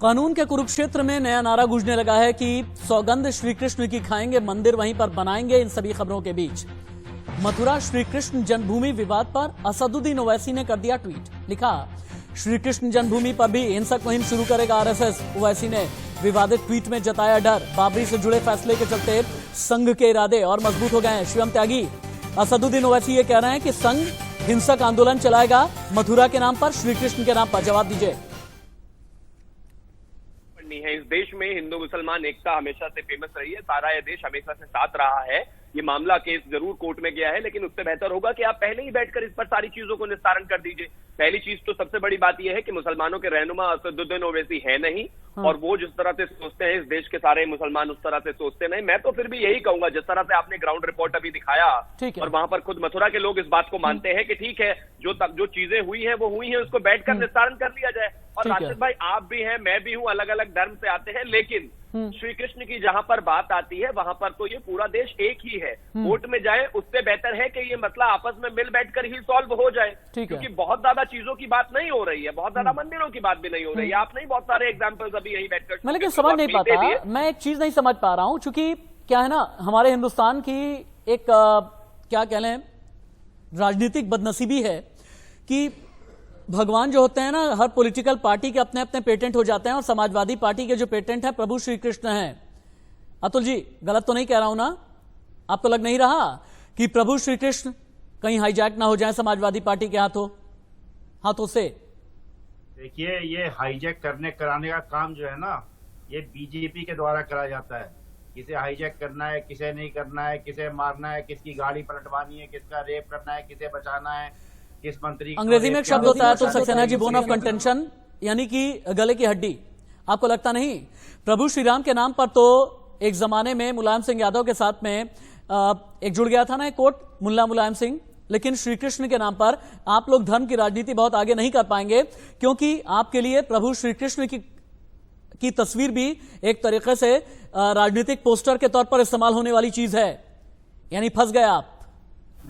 कानून के कुरुक्षेत्र में नया नारा गूंजने लगा है कि सौगंध श्री कृष्ण की खाएंगे, मंदिर वहीं पर बनाएंगे। इन सभी खबरों के बीच मथुरा श्री कृष्ण जन्मभूमि विवाद पर असदुद्दीन ओवैसी ने कर दिया ट्वीट। लिखा, श्री कृष्ण जन्मभूमि पर भी हिंसक मुहिम शुरू करेगा आरएसएस। ओवैसी ने विवादित ट्वीट में जताया डर। बाबरी से जुड़े फैसले के चलते संघ के इरादे और मजबूत हो गए हैं। शिवम त्यागी, असदुद्दीन ओवैसी ये कह रहे हैं कि संघ हिंसक आंदोलन चलाएगा मथुरा के नाम पर, श्री कृष्ण के नाम पर। जवाब दीजिए। है इस देश में हिंदू मुसलमान एकता हमेशा से फेमस रही है। सारा यह देश हमेशा से साथ रहा है। ये मामला केस जरूर कोर्ट में गया है, लेकिन उससे बेहतर होगा कि आप पहले ही बैठकर इस पर सारी चीजों को निस्तारण कर दीजिए। पहली चीज तो सबसे बड़ी बात यह है कि मुसलमानों के रहनुमा असदुद्दीन ओवैसी है नहीं, और वो जिस तरह से सोचते हैं इस देश के सारे मुसलमान उस तरह से सोचते नहीं। मैं तो फिर भी यही कहूंगा, जिस तरह से आपने ग्राउंड रिपोर्ट अभी दिखाया और वहां पर खुद मथुरा के लोग इस बात को मानते हैं कि ठीक है, जो चीजें हुई है वो हुई है, उसको बैठकर निस्तारण कर लिया जाए। और राशिद भाई, आप भी हैं, मैं भी हूं, अलग अलग धर्म से आते हैं, लेकिन श्री कृष्ण की जहां पर बात आती है वहां पर तो ये पूरा देश एक ही है। कोर्ट में जाए उससे बेहतर है कि ये मसला आपस में मिल बैठकर ही सॉल्व हो जाए, क्योंकि बहुत ज्यादा चीजों की बात नहीं हो रही है, बहुत ज्यादा मंदिरों की बात भी नहीं हो रही है। आप नहीं, बहुत सारे एग्जाम्पल्स अभी यही बैठकर मैं लेकिन समझ नहीं पाता। मैं एक चीज नहीं समझ पा रहा हूं, चूंकि क्या है ना, हमारे हिंदुस्तान की एक क्या कह लें राजनीतिक बदनसीबी है कि भगवान जो होते हैं ना, हर पॉलिटिकल पार्टी के अपने अपने पेटेंट हो जाते हैं, और समाजवादी पार्टी के जो पेटेंट है प्रभु श्री कृष्ण हैं। अतुल जी, गलत तो नहीं कह रहा हूं ना? आपको लग नहीं रहा कि प्रभु श्री कृष्ण कहीं हाईजैक ना हो जाए समाजवादी पार्टी के हाथों से? देखिए, ये हाईजैक कराने का काम जो है ना, ये बीजेपी के द्वारा करा जाता है। किसे हाईजैक करना है, किसे नहीं करना है, किसे मारना है, किसकी गाड़ी पलटवानी है, किसका रेप करना है, किसे बचाना है, किस मंत्री। अंग्रेजी में एक शब्द होता है तो Saxena ji, bone of contention, यानी कि गले की हड्डी। आपको लगता नहीं? प्रभु श्री राम के नाम पर तो एक जमाने में मुलायम सिंह यादव के साथ में एक जुड़ गया था ना एक कोट, मुल्ला मुलायम सिंह। लेकिन श्री कृष्ण के नाम पर आप लोग धर्म की राजनीति बहुत आगे नहीं कर पाएंगे, क्योंकि आपके लिए प्रभु श्री कृष्ण की तस्वीर भी एक तरीके से राजनीतिक पोस्टर के तौर पर इस्तेमाल होने वाली चीज है। यानी फंस गए आप।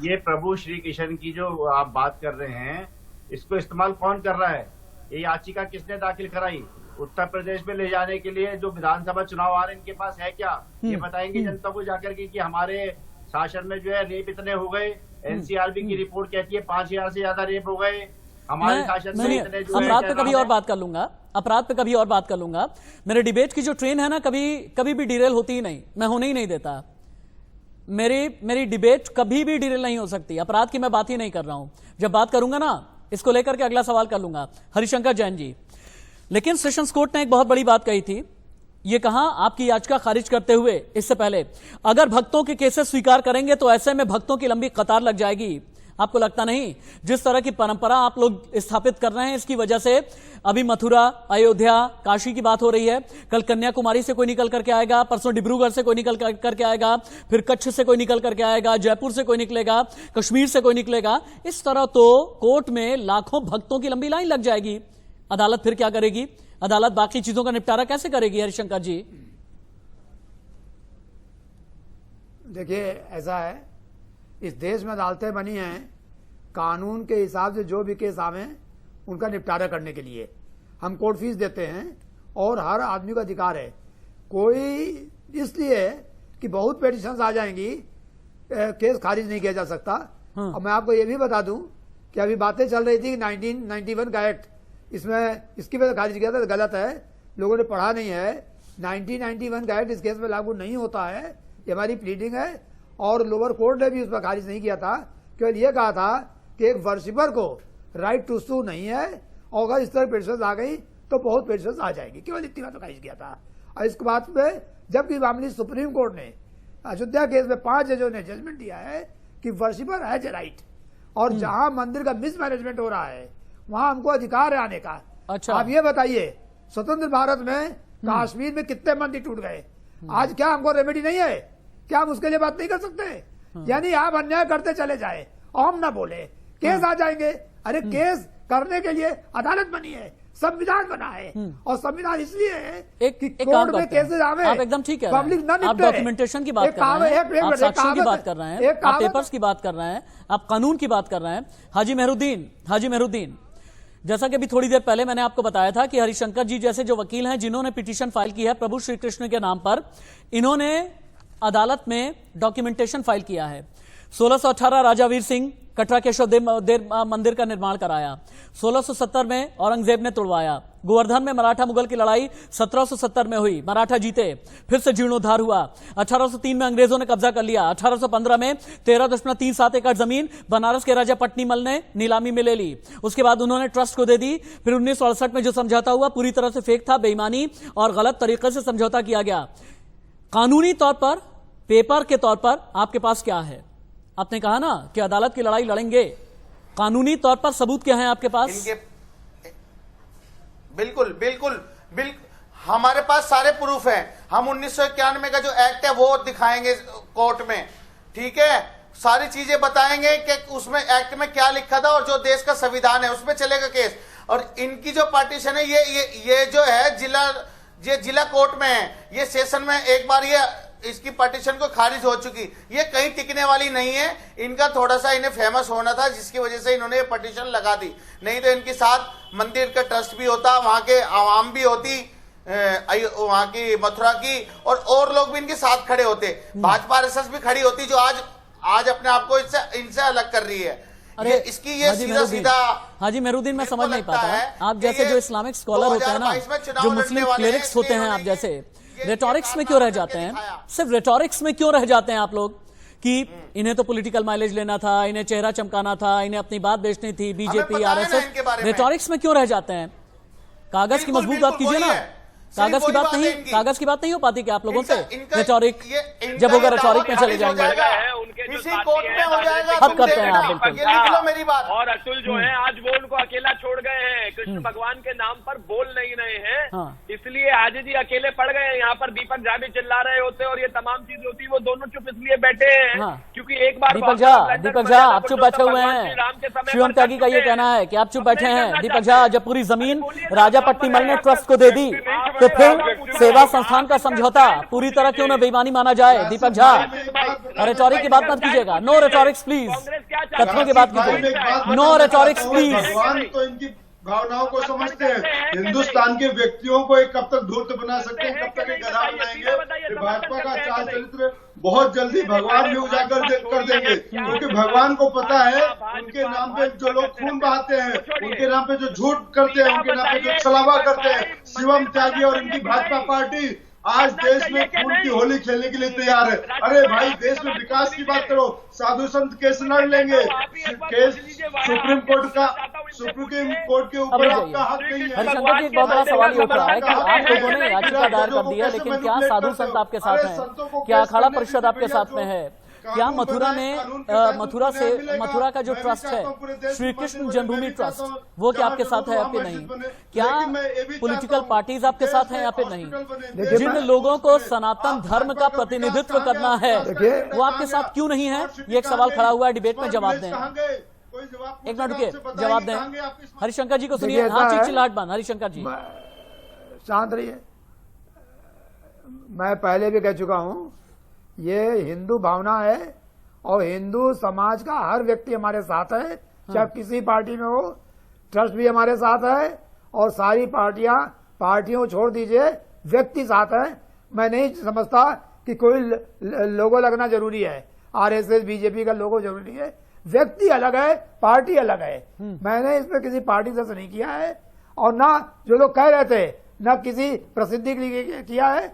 ये प्रभु श्री कृष्ण की जो आप बात कर रहे हैं, इसको इस्तेमाल कौन कर रहा है? ये याचिका किसने दाखिल कराई? उत्तर प्रदेश में ले जाने के लिए जो विधानसभा चुनाव आ रहे हैं, इनके पास है क्या? ये बताएंगे जनता को जाकर के कि हमारे शासन में जो है रेप इतने हो गए। एनसीआरबी की रिपोर्ट कहती है 5000 से ज्यादा रेप हो गए हमारे शासन में। इतने अपराध पे कभी और बात कर लूंगा, अपराध पे कभी और बात कर लूंगा। मेरे डिबेट की जो ट्रेन है ना, कभी भी डिरेल होती ही नहीं, मैं होने ही नहीं देता। मेरी डिबेट कभी भी डिरेल नहीं हो सकती। अपराध की मैं बात ही नहीं कर रहा हूं। जब बात करूंगा ना, इसको लेकर के अगला सवाल कर लूंगा। हरिशंकर जैन जी, लेकिन सेशंस कोर्ट ने एक बहुत बड़ी बात कही थी। यह कहा आपकी याचिका खारिज करते हुए, इससे पहले अगर भक्तों के केसेस स्वीकार करेंगे तो ऐसे में भक्तों की लंबी कतार लग जाएगी। आपको लगता नहीं? जिस तरह की परंपरा आप लोग स्थापित कर रहे हैं, इसकी वजह से अभी मथुरा, अयोध्या, काशी की बात हो रही है, कल कन्याकुमारी से कोई निकल करके आएगा, परसों डिब्रूगढ़ से कोई निकल करके आएगा, फिर कच्छ से कोई निकल करके आएगा, जयपुर से कोई निकलेगा, कश्मीर से कोई निकलेगा। इस तरह तो कोर्ट में लाखों भक्तों की लंबी लाइन लग जाएगी। अदालत फिर क्या करेगी? अदालत बाकी चीजों का निपटारा कैसे करेगी? हरिशंकर जी, देखिए, ऐसा है, इस देश में अदालतें बनी हैं कानून के हिसाब से जो भी केस आवे उनका निपटारा करने के लिए। हम कोर्ट फीस देते हैं और हर आदमी का अधिकार है। कोई इसलिए कि बहुत पिटीशंस आ जाएंगी, केस खारिज नहीं किया जा सकता। और मैं आपको ये भी बता दूं कि अभी बातें चल रही थी कि 1991 का एक्ट, इसमें इसकी वजह से खारिज किया था, तो गलत है, लोगों ने पढ़ा नहीं है। 1991 का एक्ट इस केस में लागू नहीं होता है, ये हमारी प्लीडिंग है। और लोअर कोर्ट ने भी उस पर खारिज नहीं किया था, केवल ये कहा था कि एक वर्शिपर को राइट टू सू नहीं है, और अगर इस तरह पिटीशंस आ गई तो बहुत पिटीशंस आ जाएगी, केवल इतनी बात तो खारिज किया था। और इसके बाद में जबकि मामले सुप्रीम कोर्ट ने अयोध्या केस में 5 जजों ने जजमेंट दिया है कि वर्शिपर हैज ए राइट, और जहां मंदिर का मिसमैनेजमेंट हो रहा है वहां हमको अधिकार है आने का। अच्छा, आप ये बताइए, स्वतंत्र भारत में कश्मीर में कितने मंदिर टूट गए? आज क्या हमको रेमेडी नहीं है? क्या हम उसके लिए बात नहीं कर सकते? यानी आप अन्याय करते चले जाए और हम ना बोले, केस आ जाएंगे। अरे केस करने के लिए अदालत बनी है, संविधान बना है, और संविधान इसलिए है कि कोर्ट में केसेस आवे। आप एकदम ठीक है, पब्लिक न निपटे। आप डॉक्यूमेंटेशन की बात कर रहे हैं, आप साक्ष्यों की बात कर रहे हैं, आप पेपर्स की बात कर रहे हैं, आप कानून की बात कर रहे हैं। हाजी मेहरुद्दीन, जैसा कि अभी थोड़ी देर पहले मैंने आपको बताया था कि हरिशंकर जी जैसे जो वकील हैं जिन्होंने पिटीशन फाइल की है प्रभु श्री कृष्ण के नाम पर, इन्होंने अदालत में डॉक्यूमेंटेशन फाइल किया है। 1618 राजा वीर सिंह कटरा के देव मंदिर का निर्माण कराया। 1670 में औरंगजेब ने तोड़वाया। गोवर्धन में मराठा मुगल की लड़ाई 1770 में हुई, मराठा जीते, फिर से जीर्णोद्धार हुआ। 1803 में अंग्रेजों ने कब्जा कर लिया। 1815 में 13.37 एकड़ जमीन बनारस के राजा पट्टीमल ने नीलामी में ले ली। उसके बाद उन्होंने ट्रस्ट को दे दी। फिर 1968 में जो समझौता हुआ पूरी तरह से फेक था, बेईमानी और गलत तरीके से समझौता किया गया। कानूनी तौर पर, पेपर के तौर पर आपके पास क्या है? आपने कहा ना कि अदालत की लड़ाई लड़ेंगे, कानूनी तौर पर सबूत क्या है आपके पास? बिल्कुल बिल्कुल बिल्कुल, हमारे पास सारे प्रूफ हैं। हम 1991 का जो एक्ट है वो दिखाएंगे कोर्ट में, ठीक है। सारी चीजें बताएंगे कि उसमें एक्ट में क्या लिखा था और जो देश का संविधान है उसमें चलेगा केस। और इनकी जो पार्टीशन है ये जो है जिला कोर्ट में है, ये सेशन में एक बार ये इसकी पार्टीशन को खारिज हो चुकी, ये कहीं टिकने वाली नहीं है। इनका थोड़ा सा इन्हें फेमस होना था जिसकी वजह से इन्होंने ये पार्टीशन लगा दी, नहीं तो इनके साथ मंदिर का ट्रस्ट भी होता, वहां के आवाम भी होती, वहां की मथुरा की, और लोग भी इनके साथ खड़े होते। भाजपा आरएसएस भी खड़ी होती जो आज अपने आप को इनसे अलग कर रही है। अरे इसकी ये सीधा हाजी मेहरुद्दीन, मैं समझ नहीं पाता आप जैसे जो इस्लामिक स्कॉलर होते हैं ना, जो मुस्लिम क्लेरिक्स होते हैं, आप जैसे रेटोरिक्स में क्यों रह जाते हैं? सिर्फ रेटोरिक्स में क्यों रह जाते हैं आप लोग कि इन्हें तो पॉलिटिकल माइलेज लेना था, इन्हें चेहरा चमकाना था, इन्हें अपनी बात बेचनी थी, बीजेपी आरएसएस, रेटोरिक्स में क्यों रह जाते हैं? कागज की मजबूत बात कीजिए ना। कागज की बात नहीं हो पाती कि आप लोगों से? रेटोरिक जब होगा रेटोरिक में चले जाएंगे, किसी कोर्ट में हो जाएगा। अब करते हैं आप, बिल्कुल मेरी बात। और अतुल जो है आज वो उनको अकेला छोड़ गए हैं, कृष्ण भगवान के नाम पर बोल नहीं रहे हैं, इसलिए आज जी अकेले पड़ गए हैं। यहाँ पर दीपक झा भी चिल्ला रहे होते और ये तमाम चीजें होती, वो दोनों चुप इसलिए बैठे हैं क्योंकि एक बार दीपक झा आप चुप बैठे हुए हैं। शिवम त्यागी का ये कहना है कि आप चुप बैठे हैं। दीपक झा, जब पूरी जमीन राजा पट्टीमल ने ट्रस्ट को दे दी तो फिर सेवा संस्थान का समझौता पूरी तरह क्यों न बेईमानी माना जाए? दीपक झा, रेटोरिक की बात मत कीजिएगा। नो रेटोरिक्स प्लीज, तथ्यों की बात कीजिए। No rhetorics please. भगवान तो इनकी भावनाओं को समझते हैं। हिंदुस्तान के व्यक्तियों को एक कब तक धूर्त बना सकते हैं, कब तक एक गधा बनाएंगे। भाजपा का चाल चरित्र बहुत जल्दी भगवान भी उजागर कर देंगे, क्योंकि भगवान को पता है उनके नाम पे जो लोग खून बहाते हैं, उनके नाम पे जो झूठ करते हैं, उनके नाम पे जो छलावा करते हैं, शिवम त्यागी और इनकी भाजपा पार्टी आज देश में खून की होली खेलने के लिए तैयार है। अरे भाई, देश में विकास की बात करो, साधु संत केस लड़ लेंगे, केस सुप्रीम कोर्ट के ऊपर आपका हक नहीं है। हरिशंकर जी, एक बहुत बड़ा सवाल ये उठ रहा है कि आप लोगों ने याचिका दायर कर दी है, लेकिन क्या साधु संत आपके साथ हैं? क्या अखाड़ा परिषद आपके साथ में है? क्या मथुरा में मथुरा का जो ट्रस्ट है, श्री कृष्ण जन्मभूमि ट्रस्ट, वो क्या आपके साथ है या फिर नहीं? क्या पॉलिटिकल पार्टीज आपके साथ हैं या फिर नहीं? जिन लोगों को सनातन धर्म का प्रतिनिधित्व करना है वो आपके साथ क्यों नहीं है? ये एक सवाल खड़ा हुआ है, डिबेट में जवाब दें। एक मिनट रुकिए, जवाब दें। हरिशंकर जी को सुनिए। हाँ, चिल्लाहट बंद। हरिशंकर जी शांत रहिए। मैं पहले भी कह चुका हूं, ये हिंदू भावना है और हिंदू समाज का हर व्यक्ति हमारे साथ है, चाहे किसी पार्टी में हो। ट्रस्ट भी हमारे साथ है और सारी पार्टियों छोड़ दीजिए, व्यक्ति साथ है। मैं नहीं समझता कि कोई लोगो लगना जरूरी है, आरएसएस बीजेपी का लोगो जरूरी है। व्यक्ति अलग है, पार्टी अलग है। मैंने इसमें किसी पार्टी से नहीं किया है और ना जो लोग कह रहे थे ना किसी प्रसिद्धि के लिए किया है।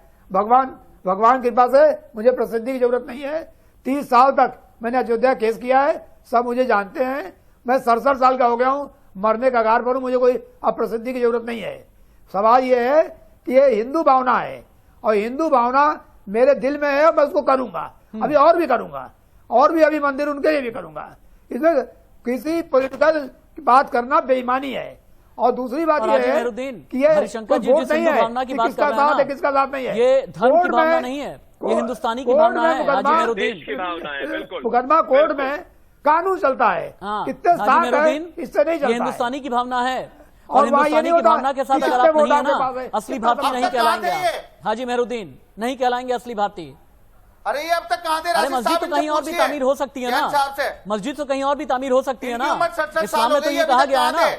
भगवान कृपा से मुझे प्रसिद्धि की जरूरत नहीं है। 30 साल तक मैंने अयोध्या केस किया है, सब मुझे जानते हैं। मैं 67 साल का हो गया हूं, मरने का कगार पर हूं, मुझे कोई अब प्रसिद्धि की जरूरत नहीं है। सवाल यह है कि ये हिंदू भावना है और हिंदू भावना मेरे दिल में है, मैं उसको करूंगा, अभी और भी करूंगा, और भी अभी मंदिर उनके लिए भी करूंगा। इसमें किसी पॉलिटिकल बात करना बेईमानी है। और दूसरी बात यह है कि ये हरिशंकर जी जिस हिंदू भावना की बात कर रहे हैं ना, किसका साथ नहीं है, ये धर्म की भावना नहीं है, ये हिंदुस्तानी की भावना है। मुकदमा कोर्ट में कानून चलता है, कितने साथ है इससे नहीं चलता। हिंदुस्तानी की भावना है और हिंदुस्तानी की भावना के साथ अगर आप नहीं है ना, असली भारतीय नहीं कहलाएंगे। हाजी मेहरुद्दीन नहीं कहलाएंगे असली भारतीय। अरे ये अब तक कहां थे? अरे मस्जिद तो कहीं और भी तामीर हो सकती है ना, मस्जिद तो कहीं और भी तामीर हो सकती है ना। इस्लाम में तो ये कहा गया है ना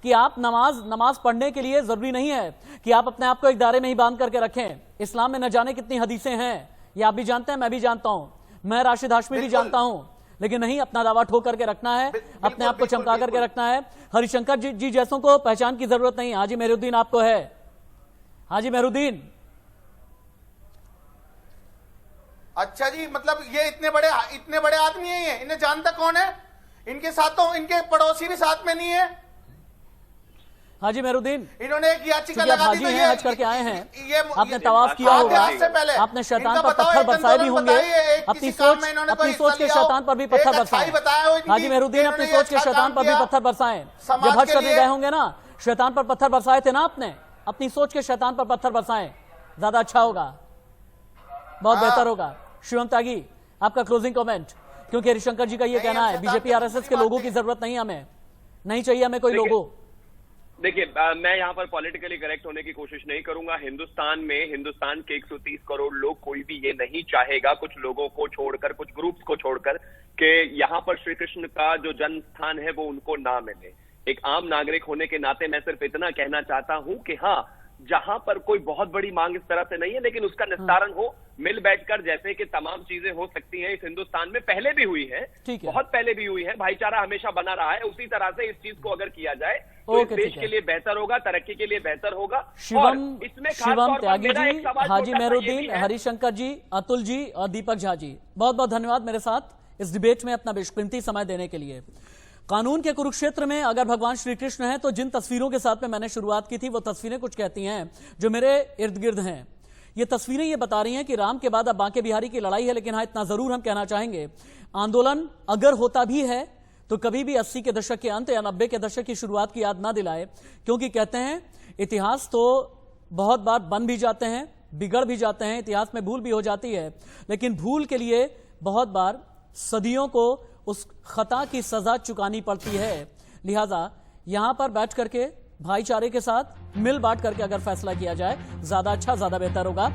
कि आप नमाज पढ़ने के लिए जरूरी नहीं है कि आप अपने आप को एक दायरे में ही बांध करके रखें। इस्लाम में न जाने कितनी हदीसें हैं, ये आप भी जानते हैं, मैं भी जानता हूं, मैं राशिद हाशमी भी जानता हूं, लेकिन नहीं, अपना दावा ठोक करके रखना है, अपने आप को चमका करके रखना है। हरिशंकर जी जैसों को पहचान की जरूरत नहीं। हाजी मेहरुद्दीन आपको है, हाजी मेहरुद्दीन। अच्छा जी, मतलब ये इतने बड़े आदमी हैं, ये इन्हें जानता कौन है? इनके साथ तो इनके पड़ोसी भी साथ में नहीं है। हाजी मेहरुद्दीन, इन्होंने एक याचिका क्योंकि आप लगा दी, हाजी तो हैं, हज करके आए हैं, आपने ये तवाफ किया होगा, से पहले आपने शैतान इनका पर बताओ, पत्थर एक बरसाए भी आंदोलन होंगे, बताइए, अपनी सोच के शैतान पर भी पत्थर बरसाए। हाजी मेहरुद्दीन, अपनी सोच के शैतान पर भी पत्थर बरसाए। जब हज करने गए होंगे ना, शैतान पर पत्थर बरसाए थे ना आपने, अपनी सोच के शैतान पर पत्थर बरसाए, ज्यादा अच्छा होगा, बहुत बेहतर होगा। शिवम त्यागी, आपका क्लोजिंग कमेंट, क्योंकि हरिशंकर जी का ये कहना है बीजेपी आरएसएस के लोगों की जरूरत नहीं, हमें नहीं चाहिए, हमें कोई लोगों। देखिए, मैं यहाँ पर पॉलिटिकली करेक्ट होने की कोशिश नहीं करूंगा। हिंदुस्तान के 130 करोड़ लोग, कोई भी ये नहीं चाहेगा, कुछ लोगों को छोड़कर, कुछ ग्रुप्स को छोड़कर, कि यहाँ पर श्री कृष्ण का जो जन्म स्थान है वो उनको ना मिले। एक आम नागरिक होने के नाते मैं सिर्फ इतना कहना चाहता हूं कि हाँ, जहां पर कोई बहुत बड़ी मांग इस तरह से नहीं है, लेकिन उसका निस्तारण हो मिल बैठकर, जैसे कि तमाम चीजें हो सकती हैं। इस हिंदुस्तान में पहले भी हुई है, बहुत पहले भी हुई है, भाईचारा हमेशा बना रहा है। उसी तरह से इस चीज को अगर किया जाए तो इस देश के लिए बेहतर होगा, तरक्की के लिए बेहतर होगा। शिवम त्यागी जी, हाजी मेहरुद्दीन, हरिशंकर जी, अतुल जी और दीपक झा जी, बहुत बहुत धन्यवाद मेरे साथ इस डिबेट में अपना बेशकीमती समय देने के लिए। कानून के कुरुक्षेत्र में अगर भगवान श्री कृष्ण हैं, तो जिन तस्वीरों के साथ में मैंने शुरुआत की थी वो तस्वीरें कुछ कहती हैं जो मेरे इर्द गिर्द हैं। ये तस्वीरें ये बता रही हैं कि राम के बाद अब बांके बिहारी की लड़ाई है। लेकिन हाँ, इतना जरूर हम कहना चाहेंगे, आंदोलन अगर होता भी है तो कभी भी 80 के दशक के अंत या 90 के दशक की शुरुआत की याद ना दिलाए, क्योंकि कहते हैं इतिहास तो बहुत बार बन भी जाते हैं, बिगड़ भी जाते हैं, इतिहास में भूल भी हो जाती है, लेकिन भूल के लिए बहुत बार सदियों को उस खता की सजा चुकानी पड़ती है। लिहाजा यहां पर बैठ करके भाईचारे के साथ मिल बांट करके अगर फैसला किया जाए, ज्यादा अच्छा, ज्यादा बेहतर होगा।